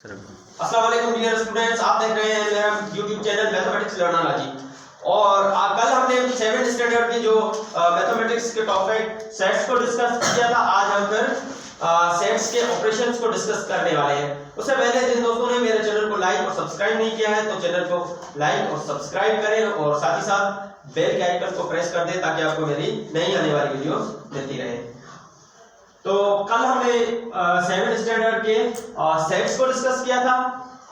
अस्सलाम वालेकुम dear students, आप देख रहे हैं मेरा YouTube चैनल मैथमेटिक्स लर्नरलॉजी। और कल हमने 7th स्टैंडर्ड की जो मैथमेटिक्स के टॉपिक सेट्स को डिस्कस किया था। आज हम फिर सेट्स के ऑपरेशंस को डिस्कस करने वाले हैं। उससे पहले जिन दोस्तों ने मेरे चैनल को लाइक और सब्सक्राइब नहीं किया है तो चैनल को लाइक और सब्सक्राइब करें और साथ ही साथ बेल के आइकन को प्रेस कर दें ताकि आपको मेरी नई आने वाली वीडियोस मिलती रहे। तो कल हमने 7th स्टैंडर्ड के सेट्स को डिस्कस किया था।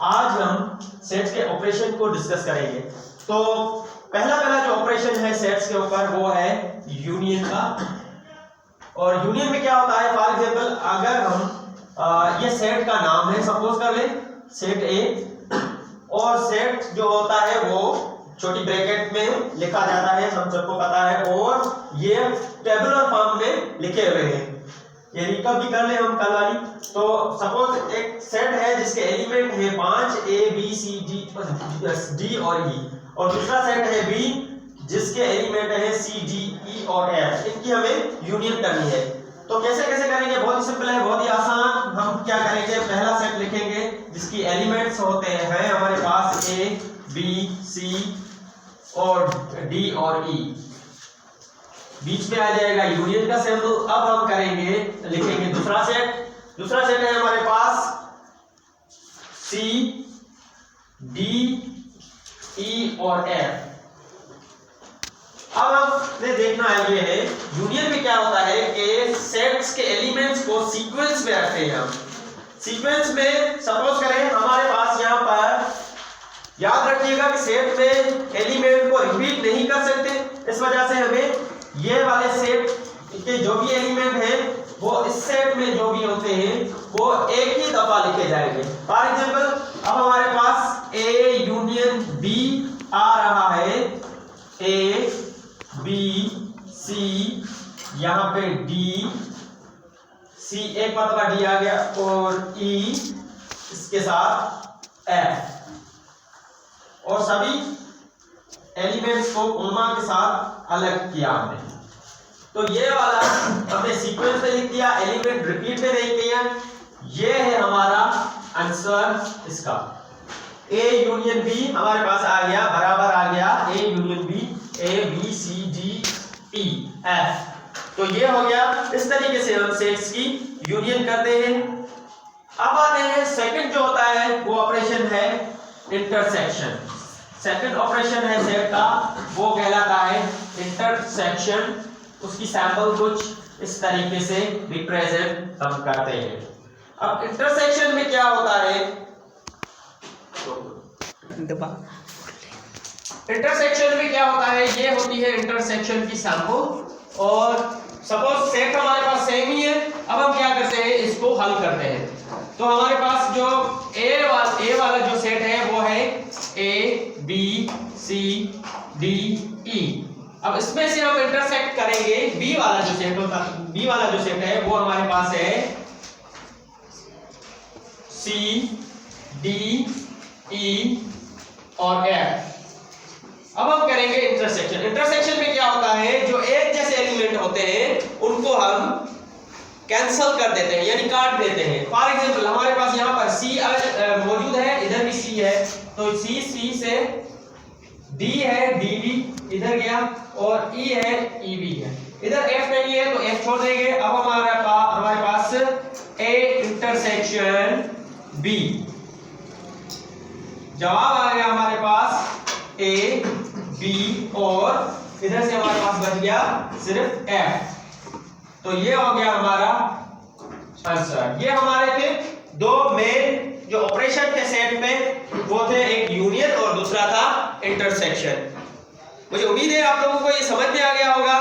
आज हम सेट्स के ऑपरेशन को डिस्कस करेंगे। तो पहला जो ऑपरेशन है सेट्स के ऊपर वो है यूनियन का। और यूनियन में क्या होता है, फॉर एग्जांपल अगर हम ये सेट का नाम है, सपोज कर ले सेट ए, और सेट जो होता है वो छोटी ब्रैकेट में लिखा जाता है, हम सबको पता है, और ये टेबुलर फॉर्म में लिखे हुए हैं। ये रिकॉल भी कर ले हम कल वाली। तो सपोज एक सेट है जिसके एलिमेंट है 5 A B C D और E, और दूसरा सेट है B जिसके एलिमेंट है C D E और F। इनकी हमें यूनियन करनी है। तो कैसे करेंगे, बहुत ही सिंपल है, बहुत ही आसान। हम क्या करेंगे, पहला सेट लिखेंगे जिसकी एलिमेंट्स होते हैं हमारे पास A B C और D और E, बीच में आ जाएगा यूनियन का सिंबल। अब हम करेंगे, लिखेंगे दूसरा सेट है हमारे पास C D E और F। अब हमें देखना है ये है यूनियन में क्या होता है कि सेट्स के एलिमेंट्स को सीक्वेंस में रखते हैं हम। सीक्वेंस में सपोज करें हमारे पास यहाँ पर, याद रखिएगा कि सेट में एलिमेंट को रिपीट नहीं कर सकते, इस वजह से हमें ये वाले सेट के जो भी एलिमेंट हैं वो इस सेट में जो भी होते हैं वो एक ही दफा लिखे जाएंगे। फॉर एग्जांपल अब हमारे पास A यूनियन B आ रहा है, A B C, यहाँ पे D C एक मतलब D आ गया, और E इसके साथ F, और सभी एलिमेंट्स को कोमा के साथ अलग किया हमने। तो ये वाला हमने सीक्वेंस में लिख दिया, एलिमेंट रिपीट में नहीं किया। ये है हमारा आंसर इसका। A यूनियन B हमारे पास आ गया, बराबर आ गया A union B, A B C D E F। तो ये हो गया। इस तरीके से हम सेट्स की यूनियन करते हैं। अब आते हैं सेकंड जो होता है वो ऑपरेशन है इंटरसेक्शन। सेकंड ऑपरेशन है सेट का, वो कहलाता है इंटरसेक्शन। उसकी सैंपल कुछ इस तरीके से रिप्रेजेंट हम करते हैं। अब इंटरसेक्शन में क्या होता है, इंटरसेक्शन में क्या होता है, ये होती है इंटरसेक्शन की सैंपल। और सपोज सेट हमारे पास सेम ही है, अब हम क्या करते हैं, इसको हल करते हैं। तो हमारे पास जो A वाला जो सेट है वो है A B C D E। अब इसमें से हम इंटरसेक्ट करेंगे B वाला जो सेट है वो हमारे पास है C D E और F। अब हम करेंगे इंटरसेक्शन में क्या होता है, जो एक जैसे एलिमेंट होते हैं उनको हम कैंसल कर देते हैं, यानी काट देते हैं। फॉर एग्जांपल हमारे पास यहाँ पर C मौजूद है, इधर भी C है, तो C से D है, D इधर गया, और E है, E भी है। इधर F नहीं है तो F छोड़ देंगे। अब हमारे पास A इंटरसेक्शन B, जवाब आ गया हमारे पास A B, और इधर से हमारे पास बच गया सिर्फ F। तो ये हो गया हमारा आंसर। ये हमारे थे दो मेन जो ऑपरेशन के सेट में, वो थे एक यूनियन और दूसरा था इंटरसेक्शन। मुझे उम्मीद है आप लोगों को ये समझ में आ गया होगा।